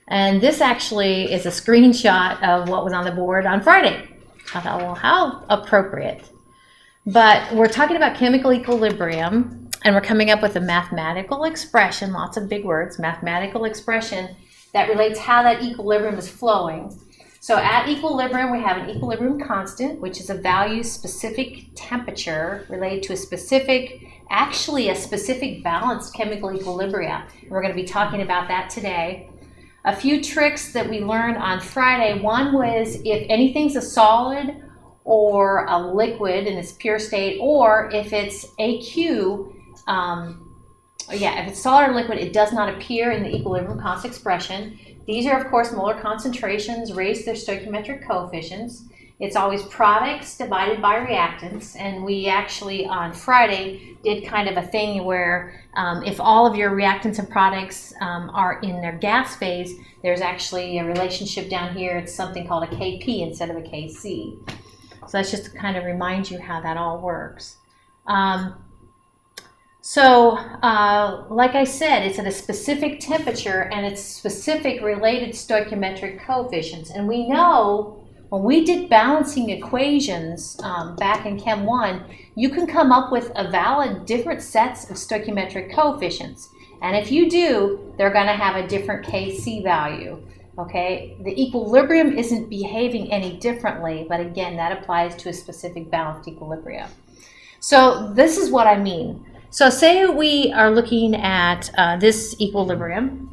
And this actually is a screenshot of what was on the board on Friday. I thought, well, how appropriate. But we're talking about chemical equilibrium, and we're coming up with a mathematical expression, lots of big words, mathematical expression that relates how that equilibrium is flowing. So at equilibrium, we have an equilibrium constant, which is a value-specific temperature related to a specific balanced chemical equilibrium. We're going to be talking about that today. A few tricks that we learned on Friday. One was if anything's a solid or a liquid in its pure state, or if it's AQ, if it's solid or liquid, it does not appear in the equilibrium constant expression. These are, of course, molar concentrations raised to their stoichiometric coefficients. It's always products divided by reactants, and we actually on Friday did kind of a thing where if all of your reactants and products are in their gas phase, there's actually a relationship down here. It's something called a Kp instead of a Kc. So that's just to kind of remind you how that all works. Like I said, it's at a specific temperature and it's specific related stoichiometric coefficients. And we know when we did balancing equations back in Chem 1, you can come up with a valid different sets of stoichiometric coefficients. And if you do, they're going to have a different Kc value. Okay, the equilibrium isn't behaving any differently, but again, that applies to a specific balanced equilibrium. So this is what I mean. So say we are looking at this equilibrium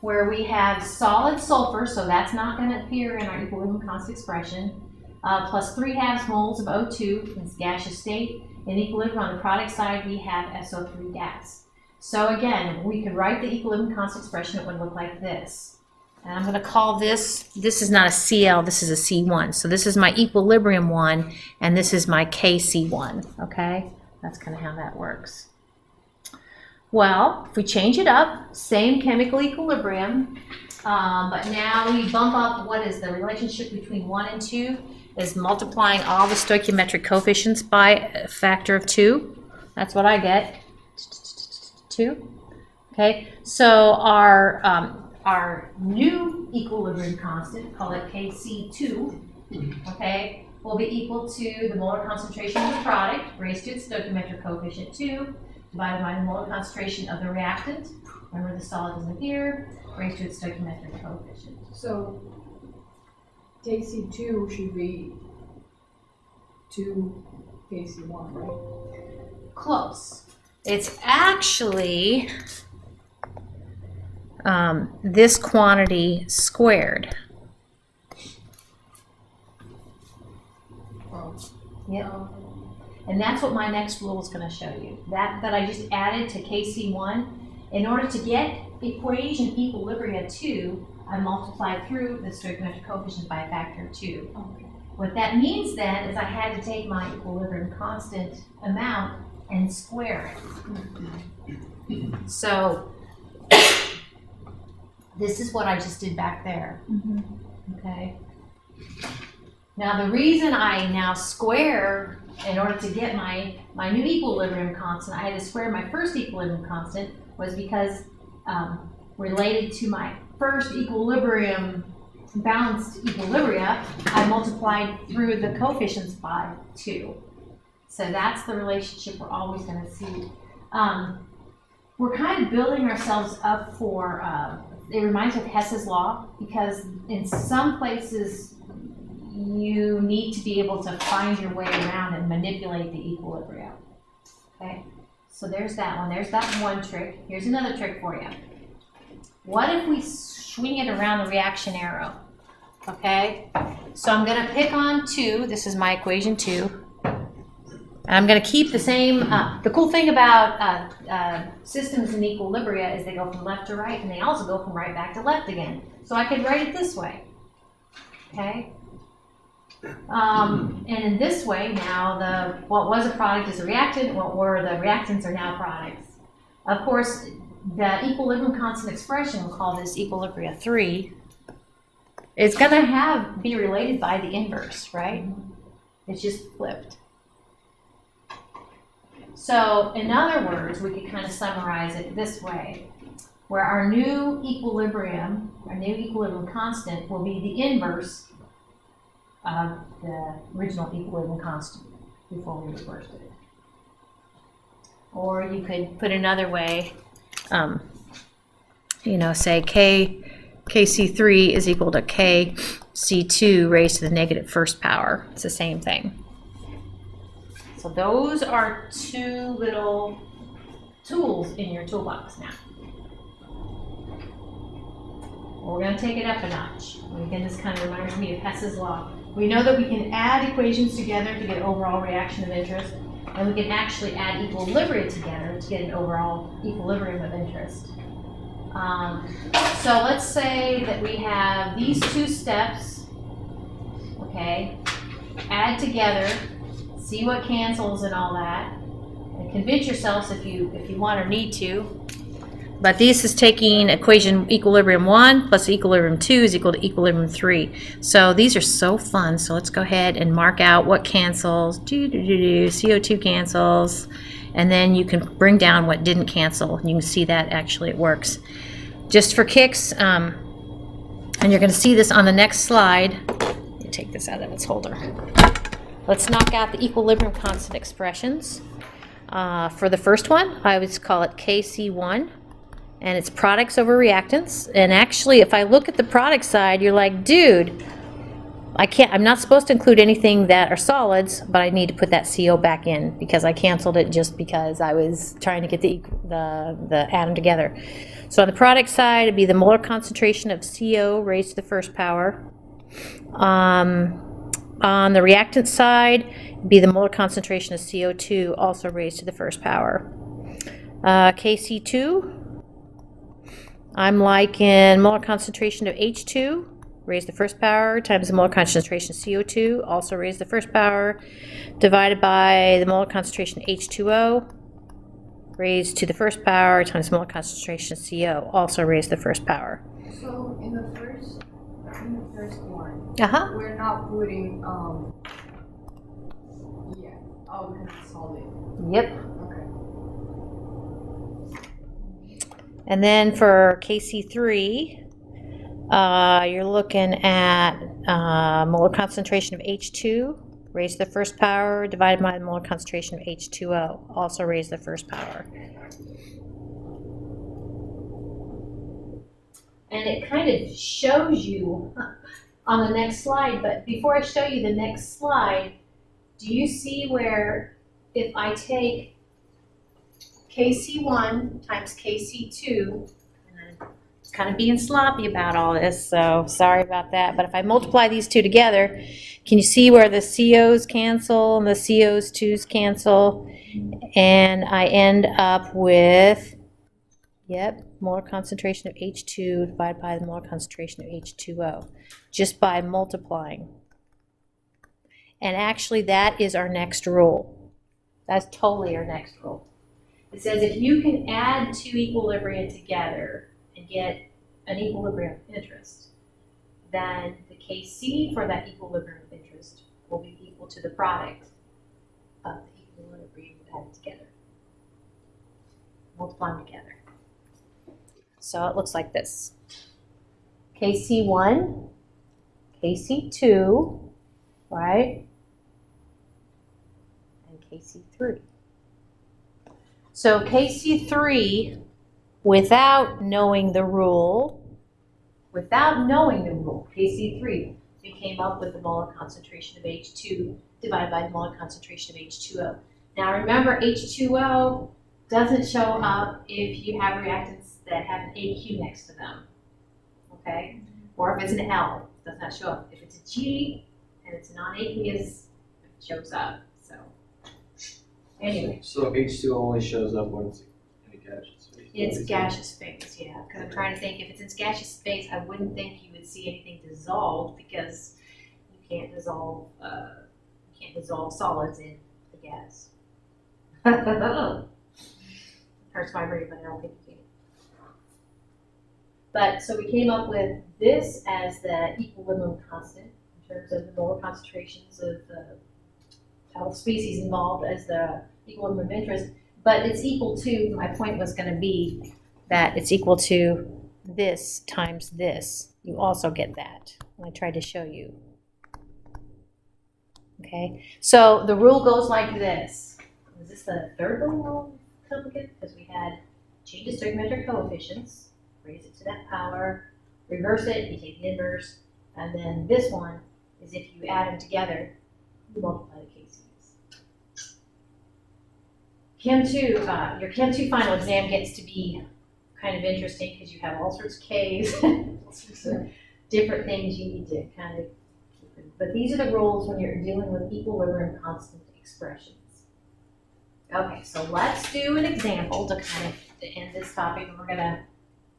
where we have solid sulfur, so that's not going to appear in our equilibrium constant expression, plus 3/2 moles of O2 in its gaseous state. In equilibrium on the product side, we have SO3 gas. So again, we could write the equilibrium constant expression. It would look like this. And I'm going to call this is not a Cl, this is a C1. So this is my equilibrium one, and this is my Kc1, okay? That's kind of how that works. Well, if we change it up, same chemical equilibrium, but now we bump up what is the relationship between 1 and 2 is multiplying all the stoichiometric coefficients by a factor of 2. That's what I get, 2. Okay, so our new equilibrium constant, call it Kc2, okay, will be equal to the molar concentration of the product raised to its stoichiometric coefficient 2 divided by the molar concentration of the reactant, remember the solid is in here, raised to its stoichiometric coefficient. So Kc2 should be 2 Kc1, right? Close. It's actually this quantity squared. Yep. And that's what my next rule is going to show you. That I just added to Kc1. In order to get equation equilibria 2, I multiplied through the stoichiometric coefficient by a factor of 2. Okay. What that means then is I had to take my equilibrium constant amount and square it. So this is what I just did back there. Okay. Now the reason I now square in order to get my new equilibrium constant, I had to square my first equilibrium constant was because related to my first equilibrium balanced equilibria, I multiplied through the coefficients by 2. So that's the relationship we're always going to see. We're kind of building ourselves up for, it reminds me of Hess's law, because in some places you need to be able to find your way around and manipulate the equilibrium. Okay, so there's that one. There's that one trick. Here's another trick for you. What if we swing it around the reaction arrow? Okay, so I'm going to pick on 2. This is my equation 2. And I'm going to keep the same. The cool thing about systems in equilibria is they go from left to right, and they also go from right back to left again. So I could write it this way. Okay. And in this way, now what was a product is a reactant, what were the reactants are now products. Of course, the equilibrium constant expression, we'll call this equilibria 3, is going to be related by the inverse, right? It's just flipped. So in other words, we could kind of summarize it this way. where our new equilibrium constant will be the inverse of the original equilibrium constant before we reversed it. Or you could put another way, say Kc3 is equal to Kc2 raised to the negative first power. It's the same thing. So those are two little tools in your toolbox now. We're going to take it up a notch. And again, this kind of reminds me of Hess's law. We know that we can add equations together to get overall reaction of interest, and we can actually add equilibria together to get an overall equilibrium of interest. So let's say that we have these two steps, okay, add together, see what cancels and all that, and convince yourselves if you want or need to. But this is taking equation equilibrium 1 plus equilibrium 2 is equal to equilibrium 3. So these are so fun. So let's go ahead and mark out what cancels. CO2 cancels. And then you can bring down what didn't cancel. You can see that actually it works. Just for kicks, and you're going to see this on the next slide. Let me take this out of its holder. Let's knock out the equilibrium constant expressions. For the first one, I would call it Kc1. And it's products over reactants. And actually, if I look at the product side, you're like, dude, I'm not supposed to include anything that are solids, but I need to put that CO back in because I canceled it just because I was trying to get the atom together. So on the product side, it'd be the molar concentration of CO raised to the first power. On the reactant side, it'd be the molar concentration of CO2 also raised to the first power. Kc2, I'm liking molar concentration of H2, raised to the first power, times the molar concentration of CO2, also raised to the first power, divided by the molar concentration of H2O, raised to the first power, times the molar concentration of CO, also raised to the first power. So in the first one, We're not putting, because it's solid. Yep. Okay. And then for Kc3, you're looking at molar concentration of H2, raised to the first power, divided by the molar concentration of H2O, also raised to the first power. And it kind of shows you on the next slide, but before I show you the next slide, do you see where if I take Kc1 times Kc2, and I'm kind of being sloppy about all this, so sorry about that, but if I multiply these two together, can you see where the CO's cancel and the CO's 2's cancel? And I end up with, molar concentration of H2 divided by the molar concentration of H2O, just by multiplying. And actually that is our next rule. That's totally our next rule. It says if you can add two equilibria together and get an equilibrium of interest, then the Kc for that equilibrium of interest will be equal to the product of the equilibrium added together. Multiply them together. So it looks like this. Kc1, Kc2, right? And Kc3. So Kc3, without knowing the rule, Kc3, we came up with the molar concentration of H2 divided by the molar concentration of H2O. Now remember, H2O doesn't show up if you have reactants that have an AQ next to them, okay? Or if it's an L, it does not show up. If it's a G and it's non-aqueous, it shows up. So anyway. So H2 only shows up when it's in a gaseous phase? It's gaseous phase, yeah. Because I'm trying to think, if it's in gaseous phase, I wouldn't think you would see anything dissolved because you can't dissolve solids in the gas. Hurts my brain, but I don't think you can. But so we came up with this as the equilibrium constant in terms of the molar concentrations of all species involved as the equilibrium of interest. But it's equal to, my point was going to be, that it's equal to this times this, you also get that. I tried to show you. Okay, so the rule goes like this. Is this the third rule complicated? Because we had change the stoichiometric coefficients, raise it to that power, reverse it, you take the inverse, and then this one is if you add them together, you multiply the KCs. Chem 2, your Chem 2 final exam gets to be kind of interesting because you have all sorts of Ks, all sorts of different things you need to kind of keep in. But these are the rules when you're dealing with equilibrium constant expressions. Okay, so let's do an example to kind of to end this topic, and we're going to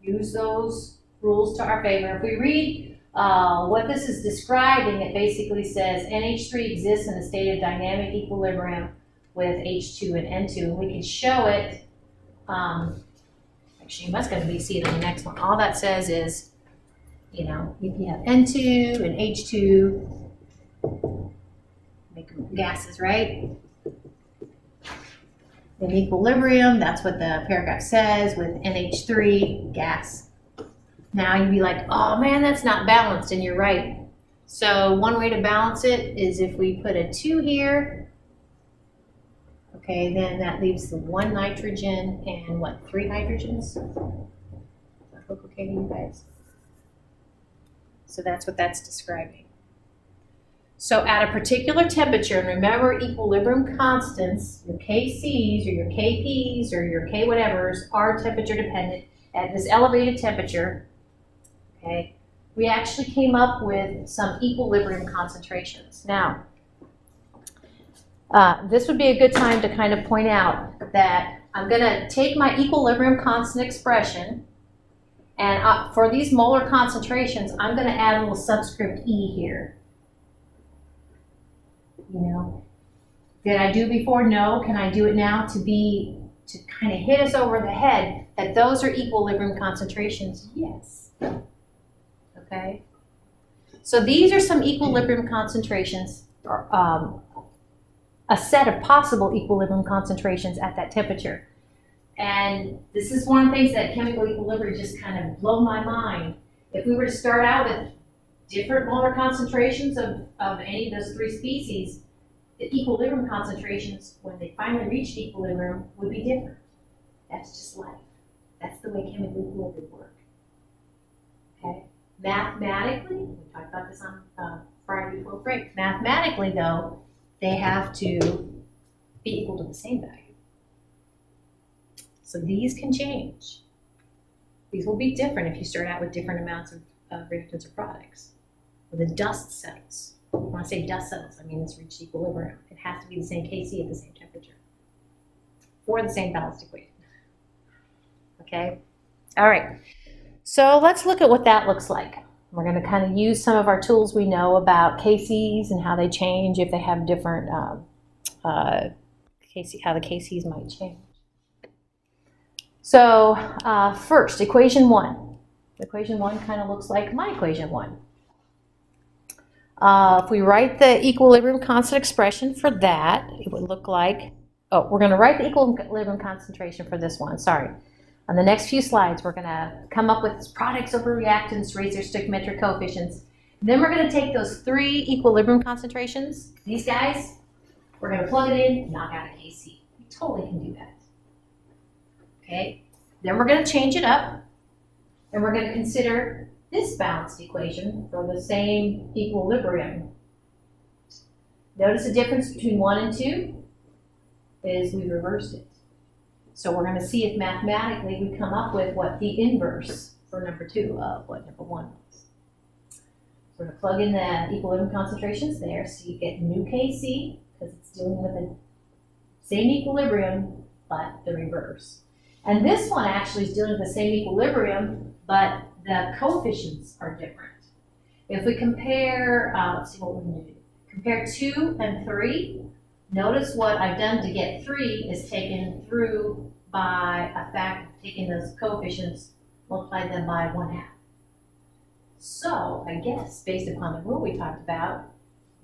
use those rules to our favor. If we read what this is describing, it basically says NH3 exists in a state of dynamic equilibrium with H2 and N2, and we can show it. Actually, you must be see it on the next one. All that says is, you know, if you have N2 and H2, make them gases, right? In equilibrium, that's what the paragraph says, with NH3, gas. Now you'd be like, oh man, that's not balanced, and you're right. So one way to balance it is if we put a 2 here, okay, then that leaves the 1 nitrogen and what, 3 hydrogens? Does that look okay to you guys? So that's what that's describing. So at a particular temperature, and remember equilibrium constants, your KCs or your KPs or your K whatevers are temperature dependent. At this elevated temperature, okay, we actually came up with some equilibrium concentrations. Now, this would be a good time to kind of point out that I'm going to take my equilibrium constant expression, and for these molar concentrations, I'm going to add a little subscript E here. You know, did I do before? No. Can I do it now to kind of hit us over the head that those are equilibrium concentrations? Yes. Okay. So these are some equilibrium concentrations, or a set of possible equilibrium concentrations at that temperature. And this is one of the things that chemical equilibrium just kind of blow my mind. If we were to start out with different molar concentrations of any of those 3 species, the equilibrium concentrations, when they finally reached equilibrium, would be different. That's just life. That's the way chemical equilibrium work. Okay? Mathematically, we talked about this on Friday before break. Mathematically, though, they have to be equal to the same value. So these can change. These will be different if you start out with different amounts of reactants or products. When the dust settles, when I say dust settles, I mean it's reached equilibrium. It has to be the same Kc at the same temperature for the same balanced equation. Okay? All right. So let's look at what that looks like. We're going to kind of use some of our tools we know about Kcs and how they change if they have different Kc, how the Kcs might change. So first, equation 1. Equation 1 kind of looks like my equation 1. If we write the equilibrium constant expression for that, it would look like, oh, we're going to write the equilibrium concentration for this one, sorry. On the next few slides, we're going to come up with products over reactants, raise their stoichiometric coefficients. Then we're going to take those 3 equilibrium concentrations, these guys, we're going to plug it in, knock out a Kc. We totally can do that. Okay, then we're going to change it up, and we're going to consider this balanced equation for the same equilibrium. Notice the difference between 1 and 2 is we reversed it. So we're going to see if mathematically we come up with what the inverse for number 2 of what number 1 was. So we're going to plug in the equilibrium concentrations there, so you get new Kc, because it's dealing with the same equilibrium, but the reverse. And this one actually is dealing with the same equilibrium, but the coefficients are different. If we compare, let's see what we're going to do. Compare 2 and 3. Notice what I've done to get 3 is taken through by a fact of taking those coefficients, multiplied them by 1/2. So I guess based upon the rule we talked about,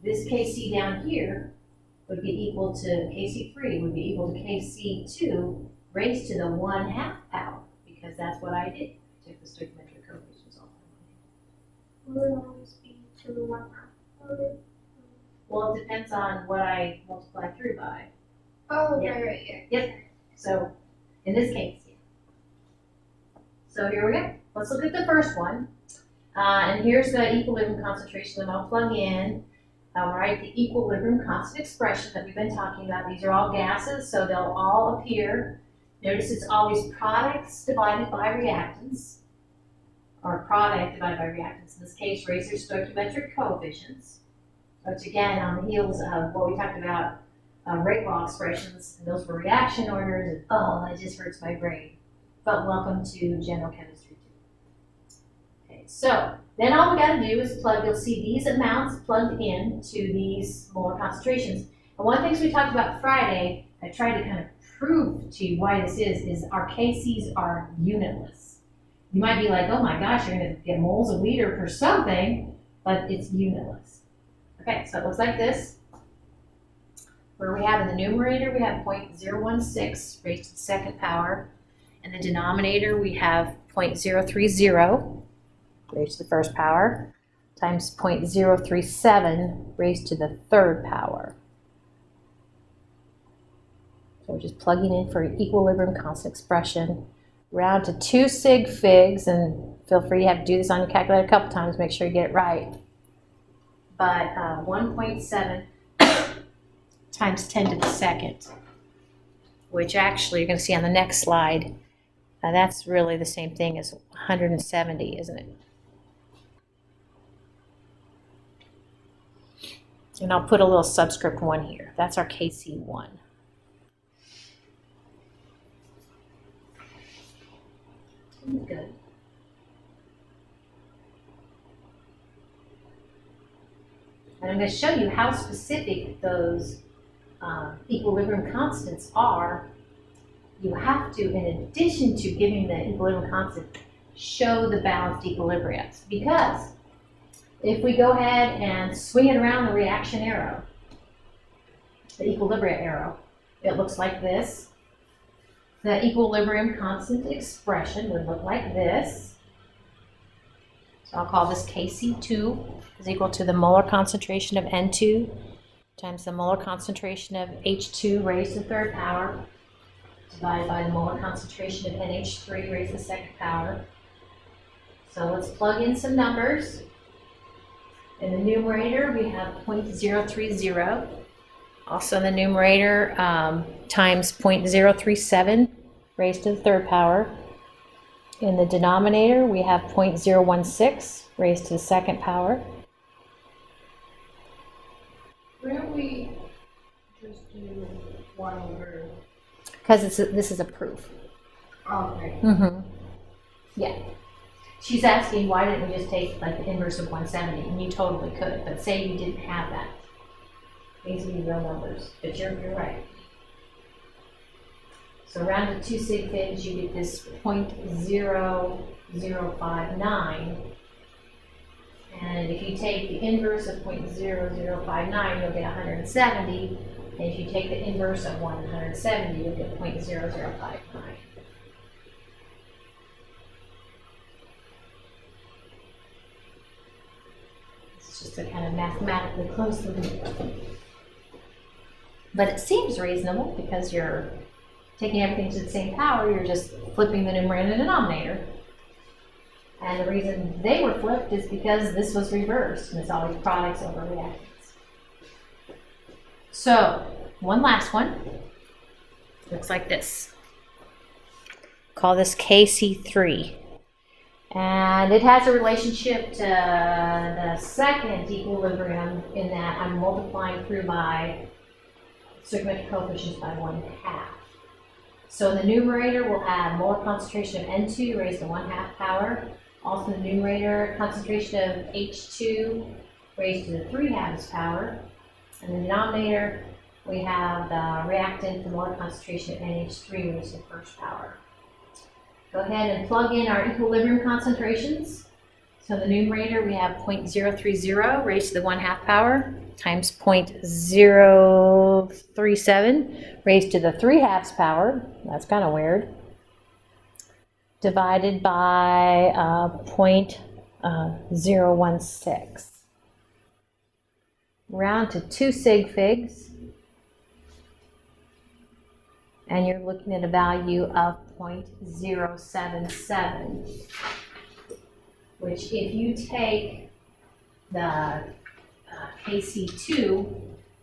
this Kc down here would be equal to Kc3 would be equal to Kc2 raised to the 1/2 power, because because that's what I did. I took the stoichiometric coefficients off. Will it always be to the 1/2 of it? Well, it depends on what I multiply through by. Oh, Yeah. right, yeah. Yep. So, in this case, yeah. So here we go. Let's look at the first one. And here's the equilibrium concentration that I'll plug in. Write the equilibrium constant expression that we've been talking about. These are all gases, so they'll all appear. Notice it's always products divided by reactants, or product divided by reactants. In this case, raise their stoichiometric coefficients, which again, on the heels of what we talked about, rate law expressions, and those were reaction orders, and oh, that just hurts my brain. But welcome to general chemistry too. Okay, so then all we got to do is plug, you'll see these amounts plugged in to these molar concentrations. And one of the things we talked about Friday, I tried to kind of prove to you why this is our KCs are unitless. You might be like, oh my gosh, you're going to get moles of liter per something, but it's unitless. Okay, so it looks like this. Where we have in the numerator, we have 0.016 raised to the second power. In the denominator, we have 0.030 raised to the first power times 0.037 raised to the third power. So we're just plugging in for an equilibrium constant expression. Round to 2 sig figs, and feel free to have to do this on your calculator a couple times, make sure you get it right. But 1.7 times 10 to the second, which actually you're going to see on the next slide. That's really the same thing as 170, isn't it? And I'll put a little subscript 1 here. That's our KC1. Good. And I'm going to show you how specific those equilibrium constants are. You have to, in addition to giving the equilibrium constant, show the balanced equilibria. Because if we go ahead and swing it around the reaction arrow, the equilibria arrow, it looks like this. The equilibrium constant expression would look like this. So I'll call this KC2 is equal to the molar concentration of N2 times the molar concentration of H2 raised to the third power divided by the molar concentration of NH3 raised to the second power. So let's plug in some numbers. In the numerator, we have 0.030. Also in the numerator, times 0.037 raised to the third power. In the denominator, we have 0.016 raised to the second power. Why don't we just do 1 over? Because this is a proof. Oh, right. Mm-hmm. Yeah. She's asking why didn't we just take like the inverse of 170, and you totally could, but say you didn't have that. These would be real numbers, but you're right. So round to 2 sig figs, you get this 0.0059. And if you take the inverse of 0.0059, you'll get 170. And if you take the inverse of 170, you'll get 0.0059. It's just to kind of mathematically close the loop. But it seems reasonable because you're taking everything to the same power, you're just flipping the numerator and denominator. And the reason they were flipped is because this was reversed, and it's always products over reactants. So, one last one. Looks like this. Call this KC3. And it has a relationship to the second equilibrium in that I'm multiplying through by stoichiometric coefficients by 1/2. So in the numerator, we'll have molar concentration of N2 raised to 1/2 power. Also in the numerator, concentration of H2 raised to the 3/2 power. In the denominator, we have the reactant, the molar concentration of NH3 raised to the first power. Go ahead and plug in our equilibrium concentrations. So in the numerator, we have 0.030 raised to the 1/2 power times 0.037 raised to the 3/2 power. That's kind of weird. divided by 0.016. Round to 2 sig figs, and you're looking at a value of 0.077, which if you take the KC2,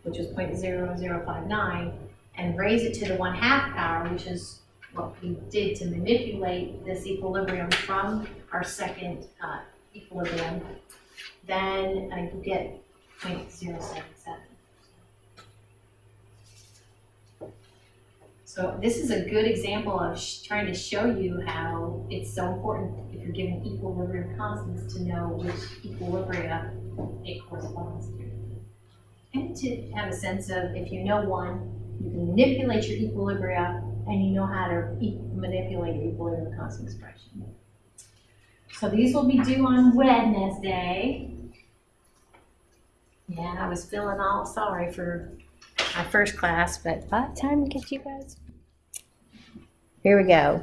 which was 0.0059, and raise it to the 1/2 power, which is what we did to manipulate this equilibrium from our second equilibrium, then you get 0.077. So this is a good example of trying to show you how it's so important if you're given equilibrium constants to know which equilibria it corresponds to. And to have a sense of, if you know one, you can manipulate your equilibria and you know how to manipulate your equilibrium constant expression. So these will be due on Wednesday. Yeah, I was feeling all sorry for my first class, but by the time we get you guys, here we go.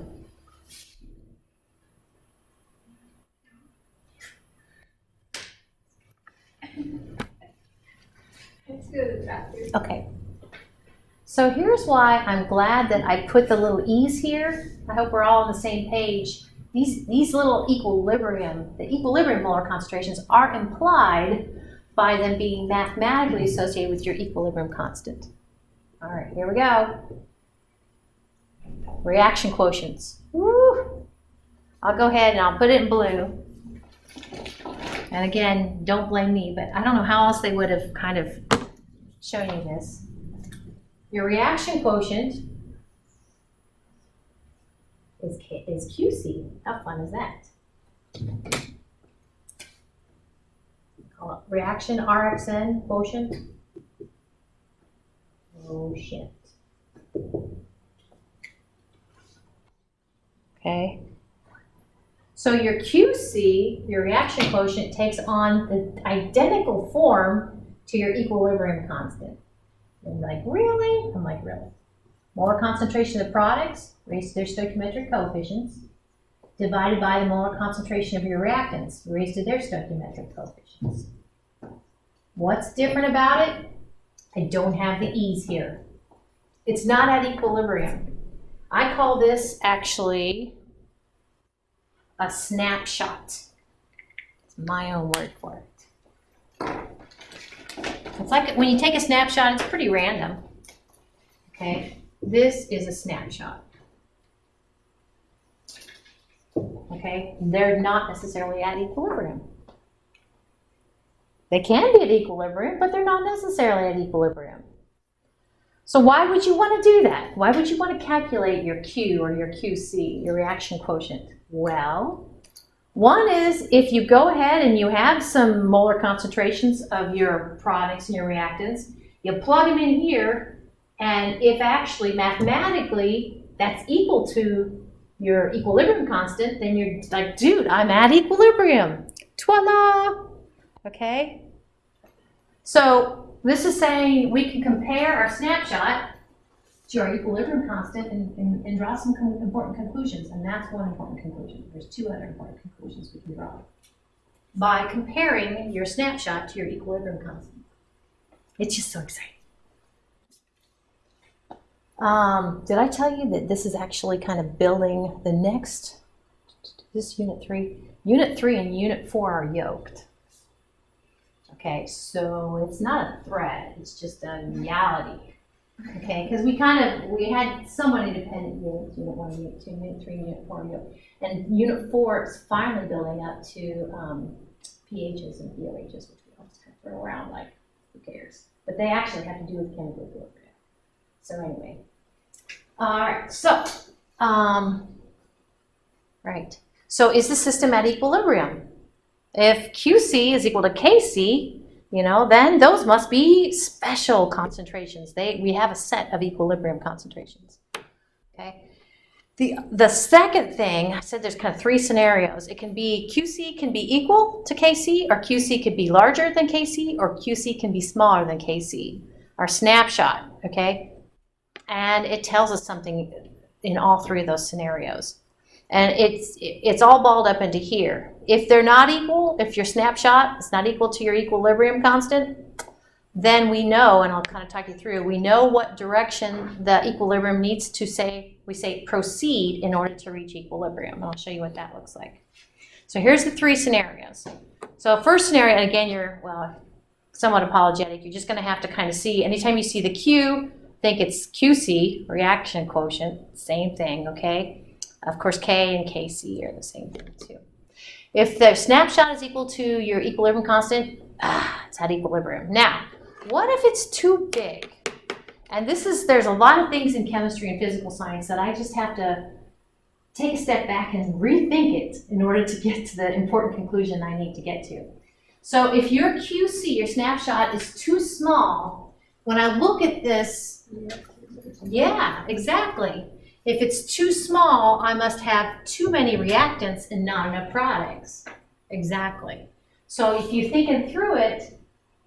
It's good, chapter. Okay. So here's why I'm glad that I put the little e's here. I hope we're all on the same page. These little the equilibrium molar concentrations are implied by them being mathematically associated with your equilibrium constant. All right, here we go. Reaction quotients. Woo! I'll go ahead and I'll put it in blue. And again, don't blame me, but I don't know how else they would have kind of shown you this. Your reaction quotient is QC. How fun is that? Call it reaction RXN quotient. Oh shit. Okay. So your QC, your reaction quotient, takes on the identical form to your equilibrium constant. And you're like, really? I'm like, really. Molar concentration of products raised to their stoichiometric coefficients divided by the molar concentration of your reactants raised to their stoichiometric coefficients. What's different about it? I don't have the E's here. It's not at equilibrium. I call this actually a snapshot. It's my own word for it. It's like when you take a snapshot, it's pretty random. Okay, this is a snapshot. Okay, they're not necessarily at equilibrium. They can be at equilibrium, but they're not necessarily at equilibrium. So why would you want to do that? Why would you want to calculate your Q or your QC, your reaction quotient? Well, one is if you go ahead and you have some molar concentrations of your products and your reactants, you plug them in here, and if actually mathematically that's equal to your equilibrium constant, then you're like, dude, I'm at equilibrium. Voila! Okay? So this is saying we can compare our snapshot to our equilibrium constant and draw some important conclusions. And that's one important conclusion. There's two other important conclusions we can draw by comparing your snapshot to your equilibrium constant. It's just so exciting. Did I tell you that this is actually kind of building the next, this unit 3? Unit 3 and unit 4 are yoked. Okay, so it's not a threat, it's just a reality. Okay, because we had somewhat independent units, unit 1, unit 2, unit 3, unit 4, and unit 4 is finally building up to pHs and pOHs, which we all just kind of throw around like, who cares? But they actually have to do with chemical equilibrium. So anyway, all right, so, right. So is the system at equilibrium? If QC is equal to KC, then those must be special concentrations. We have a set of equilibrium concentrations. Okay. The second thing, I said there's kind of 3 scenarios. It can be QC can be equal to KC, or QC could be larger than KC, or QC can be smaller than KC. Our snapshot, okay? And it tells us something in all 3 of those scenarios. And it's all balled up into here. If they're not equal, if your snapshot is not equal to your equilibrium constant, then we know, and I'll kind of talk you through, we know what direction the equilibrium needs to we say proceed in order to reach equilibrium. And I'll show you what that looks like. So here's the three scenarios. So first scenario, and again, you're, well, somewhat apologetic. You're just going to have to kind of see, anytime you see the Q, think it's QC, reaction quotient, same thing, okay? Of course, K and KC are the same thing too. If the snapshot is equal to your equilibrium constant, it's at equilibrium. Now, what if it's too big? And there's a lot of things in chemistry and physical science that I just have to take a step back and rethink it in order to get to the important conclusion I need to get to. So if your QC, your snapshot, is too small, when I look at this, yeah, exactly. If it's too small, I must have too many reactants and not enough products. Exactly. So if you're thinking through it,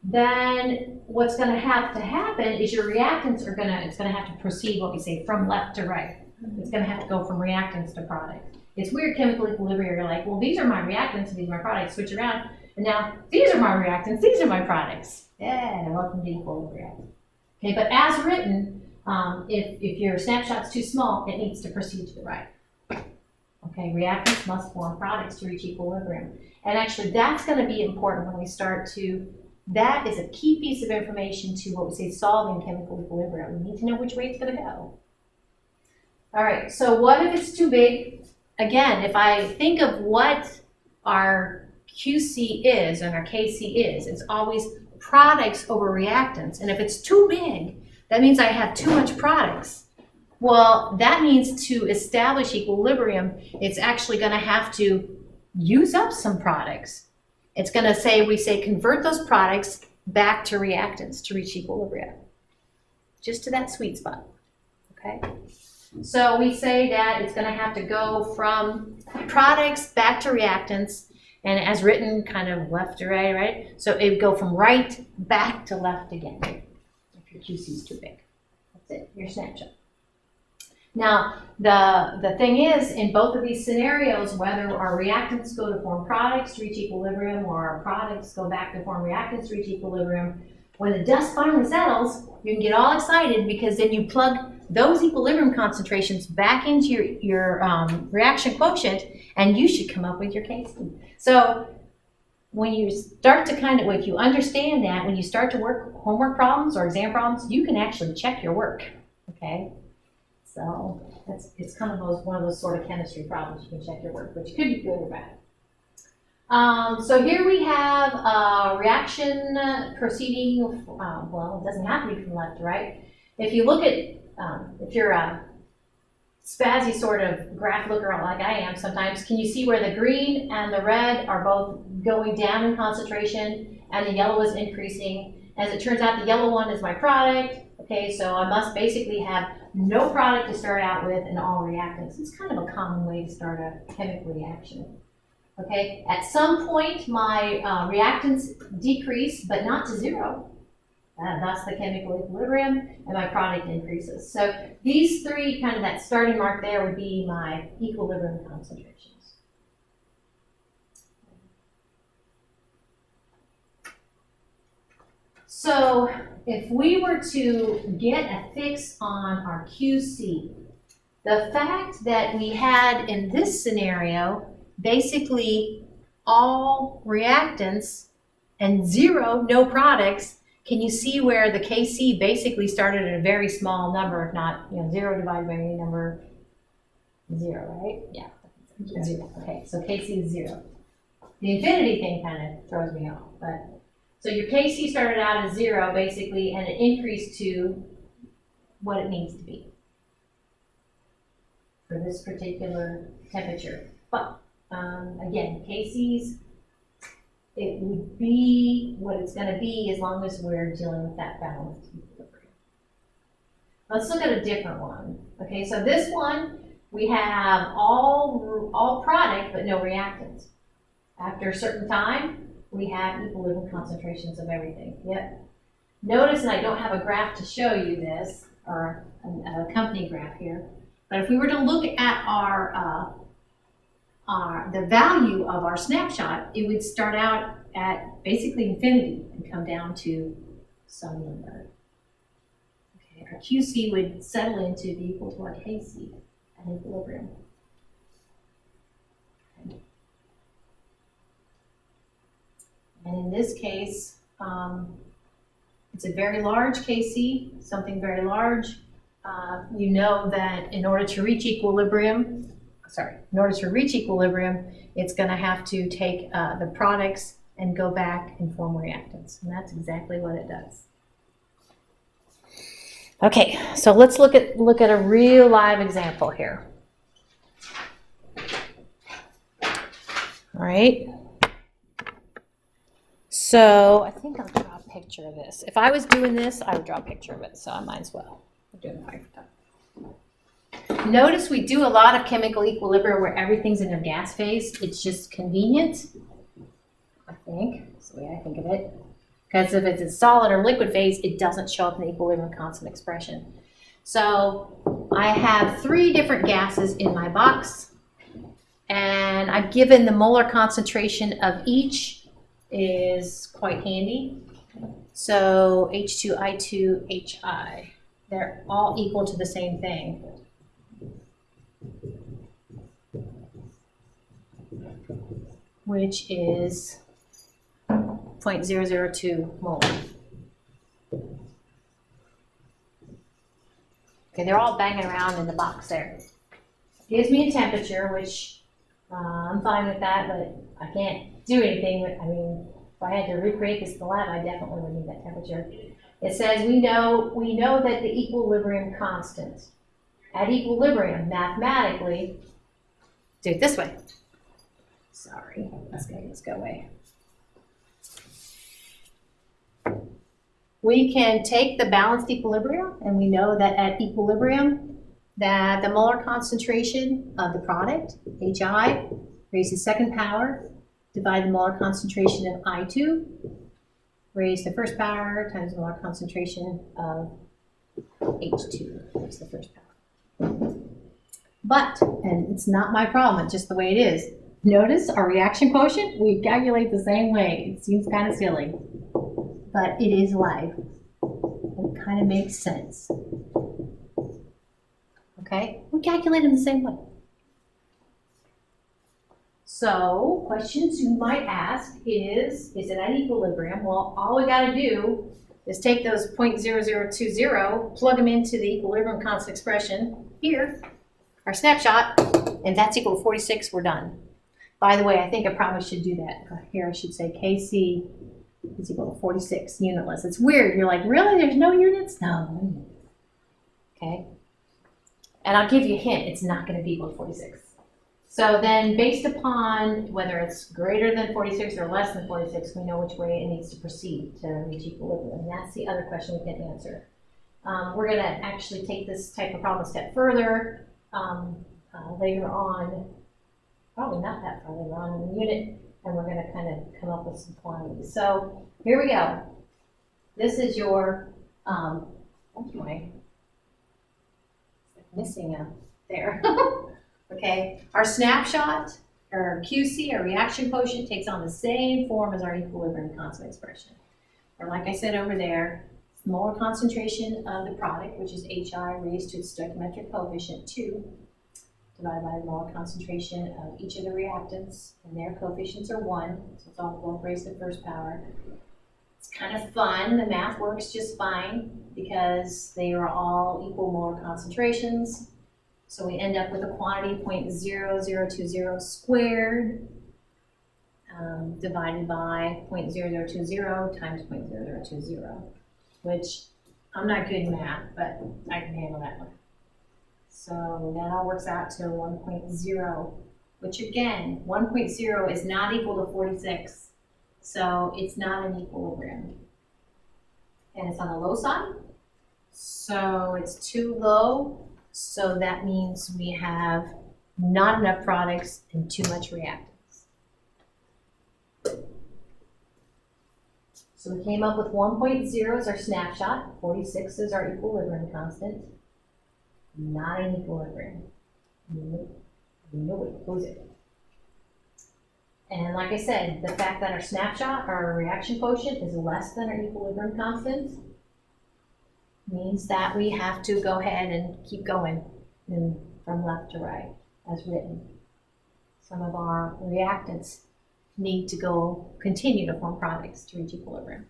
then what's going to have to happen is your reactants it's going to have to proceed, what we say, from left to right. It's going to have to go from reactants to products. It's weird chemical equilibrium. You're like, well, these are my reactants and these are my products. Switch around. And now these are my reactants, these are my products. Yeah, welcome to equilibrium. Okay, but as written, if your snapshot's too small, it needs to proceed to the right. Okay, reactants must form products to reach equilibrium. And actually, that's going to be important when we start to, that is a key piece of information to what we say solving chemical equilibrium. We need to know which way it's going to go. All right, so what if it's too big? Again, if I think of what our QC is and our KC is, it's always products over reactants. And if it's too big, that means I have too much products. Well, that means to establish equilibrium, it's actually going to have to use up some products. It's going to say, we say, convert those products back to reactants to reach equilibrium. Just to that sweet spot, okay? So we say that it's going to have to go from products back to reactants, and as written, kind of left to right, right? So it would go from right back to left again. Your QC is too big. That's it, your snapshot. Now, the thing is, in both of these scenarios, whether our reactants go to form products to reach equilibrium or our products go back to form reactants to reach equilibrium, when the dust finally settles, you can get all excited because then you plug those equilibrium concentrations back into your reaction quotient, and you should come up with your KC. So when you start to kind of, if you understand that, when you start to work homework problems or exam problems, you can actually check your work, okay? So it's kind of one of those sort of chemistry problems. You can check your work, which could be good or bad. So here we have a reaction proceeding, well, it doesn't have to be from left to right. If you look at, if you're a spazzy sort of graph looker like I am sometimes, can you see where the green and the red are both going down in concentration and the yellow is increasing? As it turns out, the yellow one is my product. Okay, so I must basically have no product to start out with and all reactants. It's kind of a common way to start a chemical reaction. Okay, at some point my reactants decrease, but not to zero. That's the chemical equilibrium, and my product increases. So these three, kind of that starting mark there, would be my equilibrium concentrations. So if we were to get a fix on our QC, the fact that we had in this scenario basically all reactants and zero, no products, can you see where the KC basically started at a very small number, if not, 0 divided by any number, 0, right? Yeah, 0. Okay, so KC is 0. The infinity thing kind of throws me off, but so your KC started out as 0 basically, and it increased to what it needs to be for this particular temperature. But again, KC's, it would be what it's going to be as long as we're dealing with that balanced equilibrium. Let's look at a different one. Okay, so this one, we have all product but no reactants. After a certain time, we have equilibrium concentrations of everything. Yep. Notice, and I don't have a graph to show you this, or a company graph here, but if we were to look at our the value of our snapshot, it would start out at basically infinity and come down to some number. Okay, our QC would settle into be equal to our KC at equilibrium. Okay. And in this case, it's a very large KC, something very large. You know that in order to reach equilibrium, it's going to have to take the products and go back and form reactants. And that's exactly what it does. Okay, so let's look at a real live example here. All right. So I think I'll draw a picture of this. If I was doing this, I would draw a picture of it, so I might as well. I'm doing it right now. Notice we do a lot of chemical equilibrium where everything's in a gas phase. It's just convenient, I think. That's the way I think of it. Because if it's a solid or liquid phase, it doesn't show up in the equilibrium constant expression. So I have 3 different gases in my box, and I've given the molar concentration of each is quite handy. So H2, I2, HI, they're all equal to the same thing. Which is 0.002 molar. Okay, they're all banging around in the box there. Gives me a temperature, which I'm fine with that, but I can't do anything with, I mean, if I had to recreate this in the lab, I definitely would need that temperature. It says we know that the equilibrium constant at equilibrium mathematically, do it this way. Sorry, let's go away. We can take the balanced equilibrium, and we know that at equilibrium, that the molar concentration of the product, HI, raised to the second power, divide the molar concentration of I2, raised to the first power, times the molar concentration of H2, raised to the first power. But, and it's not my problem, it's just the way it is. Notice our reaction quotient, we calculate the same way. It seems kind of silly, but it is live. It kind of makes sense. Okay, we calculate them the same way. So, questions you might ask is it at equilibrium? Well, all we got to do is take those 0.0020, plug them into the equilibrium constant expression here, our snapshot, and that's equal to 46, we're done. By the way, I think I probably should do that. Here I should say Kc is equal to 46 unitless. It's weird. You're like, really? There's no units? No. Okay. And I'll give you a hint. It's not going to be equal to 46. So then based upon whether it's greater than 46 or less than 46, we know which way it needs to proceed to reach equilibrium. And that's the other question we can answer. We're going to actually take this type of problem a step further later on. Probably not that far later on in the unit, and we're going to kind of come up with some quantities. So here we go. This is your, missing a there. Okay, our snapshot, or QC, our reaction quotient, takes on the same form as our equilibrium constant expression. Or like I said over there, molar concentration of the product, which is HI raised to its stoichiometric coefficient 2, divided by the molar concentration of each of the reactants, and their coefficients are 1, so it's all both raised to the first power. It's kind of fun. The math works just fine because they are all equal molar concentrations. So we end up with a quantity 0.0020 squared divided by 0.0020 times 0.0020, which I'm not good in math, but I can handle that one. So that all works out to 1.0, which again, 1.0 is not equal to 46, so it's not an equilibrium. And it's on the low side, so it's too low, so that means we have not enough products and too much reactants. So we came up with 1.0 as our snapshot, 46 is our equilibrium constant. Not an equilibrium. No, who's it? And like I said, the fact that our snapshot, our reaction quotient is less than our equilibrium constant means that we have to go ahead and keep going from left to right as written. Some of our reactants need to continue to form products to reach equilibrium.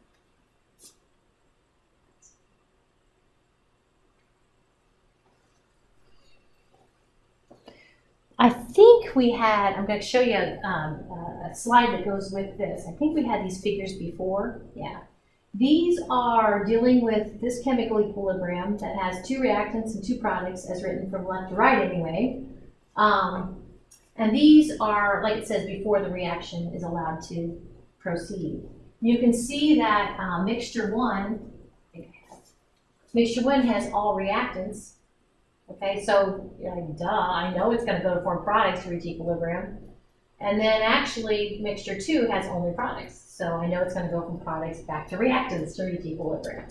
I think we had, I'm going to show you a slide that goes with this. I think we had these figures before. Yeah. These are dealing with this chemical equilibrium that has two reactants and two products as written from left to right anyway. And these are, like it says, before the reaction is allowed to proceed. You can see that mixture one has all reactants. Okay, so you're like, duh, I know it's going to go to form products to reach equilibrium. And then actually, mixture two has only products. So I know it's going to go from products back to reactants to reach equilibrium.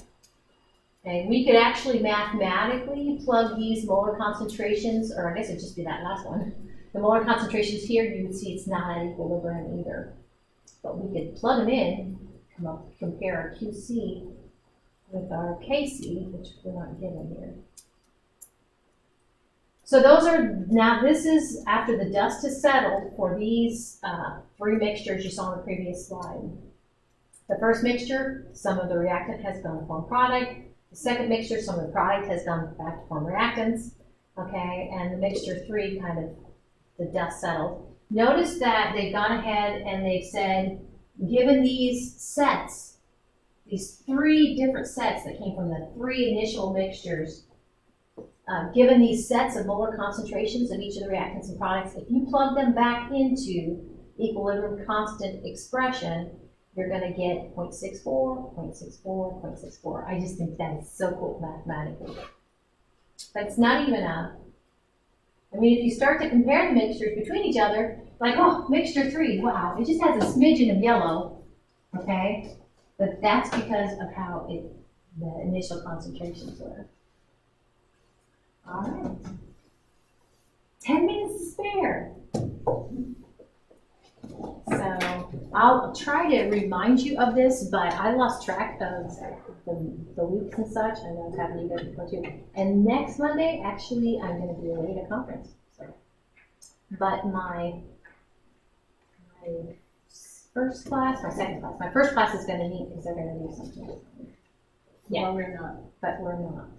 Okay, we could actually mathematically plug these molar concentrations, or I guess it'd just be that last one. The molar concentrations here, you would see it's not at equilibrium either. But we could plug them in, compare our QC with our KC, which we're not given here. So those are, now this is after the dust has settled for these three mixtures you saw on the previous slide. The first mixture, some of the reactant has gone to form product. The second mixture, some of the product has gone back to form reactants. Okay, and the mixture three, kind of the dust settled. Notice that they've gone ahead and they've said, given these sets, these three different sets that came from the three initial mixtures, given these sets of molar concentrations of each of the reactants and products, if you plug them back into equilibrium constant expression, you're going to get 0.64, 0.64, 0.64. I just think that is so cool mathematically. That's not even I mean, if you start to compare the mixtures between each other, like, oh, mixture three, wow, it just has a smidgen of yellow, okay? But that's because of how the initial concentrations were. All right. 10 minutes to spare. So I'll try to remind you of this, but I lost track of the weeks and such. I know it's happening to you guys before too. And next Monday, actually, I'm going to be away at a conference. So, but my first class, my second class, my first class is going to meet because they're going to do something. Yeah, well, we're not, but we're not.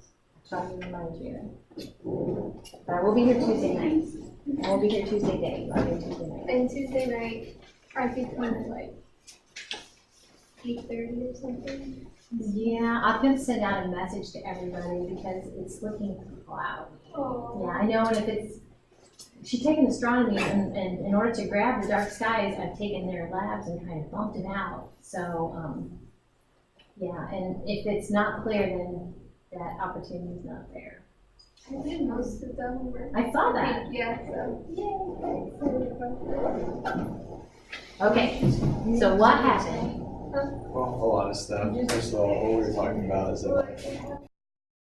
Try to remind you. But I will be here Tuesday night. I won't be here Tuesday day. I'll be here Tuesday night. And Tuesday night, I think on like 8:30 or something. Yeah, I'm going to send out a message to everybody because it's looking cloudy. Oh. Yeah, I know, and if it's, she's taken astronomy, and in order to grab the dark skies, I've taken their labs and kind of bumped it out. So, yeah, and if it's not clear, then that opportunity is not there. I did most of the homework. I saw that. Yeah, so. Yay. Okay, so what happened? Well, a lot of stuff. First of all, what we were talking about is that